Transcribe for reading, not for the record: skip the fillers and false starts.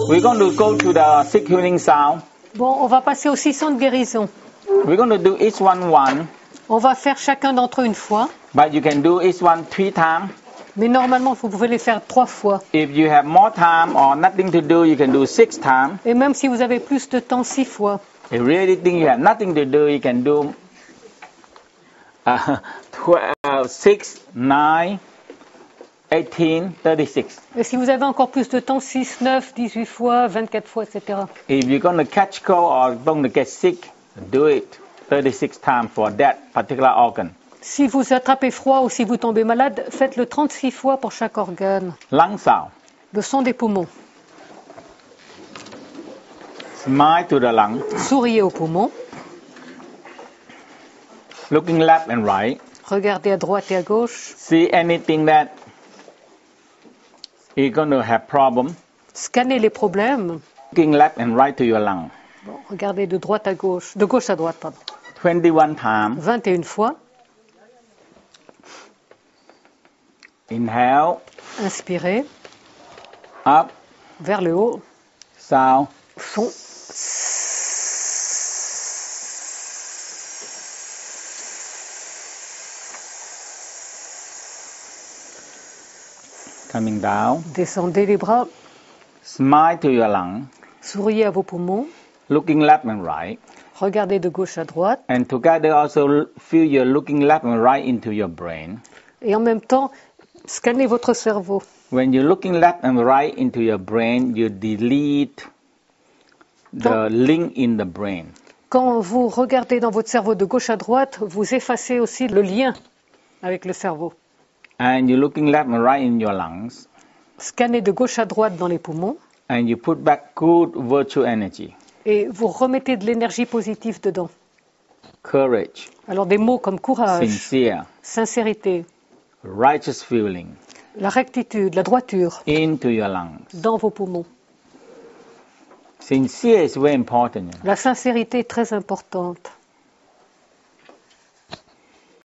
We're going to go to the 6 healing sound. Bon, on va passer aux 6 sons de guérison. We're going to do each one. On va faire chacun d'entre eux une fois. But you can do each one 3 times. Mais normalement, vous pouvez les faire 3 fois. If you have more time or nothing to do, you can do 6 times. Et même si vous avez plus de temps, 6 fois. If you really think you have nothing to do, you can do 12, 6, 9, 18, 36. Et si vous avez encore plus de temps, 6, 9, 18 fois, 24 fois, etc. If you're going to catch cold or going to get sick, do it 36 times for that particular organ. Si vous attrapez froid ou si vous tombez malade, faites-le 36 fois pour chaque organe. Lung sound. Le son des poumons. Smile to the lung. Souriez aux poumons. Looking left and right. Regardez à droite et à gauche. See anything that you're going to have problem. Scannez les problèmes. Looking left and right to your lung. Bon, regardez de droite à gauche, de gauche à droite, pardon. 21 times. 21 fois. Inhale. Inspirez. Up. Vers le haut. Sound. Son. Coming down. Descendez les bras. Smile to your lung. Souriez à vos poumons. Looking left and right. Regardez de gauche à droite. And together also feel your looking left and right into your brain. Et en même temps, scannez votre cerveau. When you're looking left and right into your brain, you delete the link in the brain. Quand vous regardez dans votre cerveau de gauche à droite, vous effacez aussi le lien avec le cerveau. And you're looking left and right in your lungs. Scannez de gauche à droite dans les poumons. And you put back good virtual energy. Et vous remettez de l'énergie positive dedans. Courage. Alors des mots comme courage, Sincere. sincérité, Righteous feeling. la rectitude, la droiture Into your lungs. dans vos poumons. Sincere is very important. La sincérité est très importante.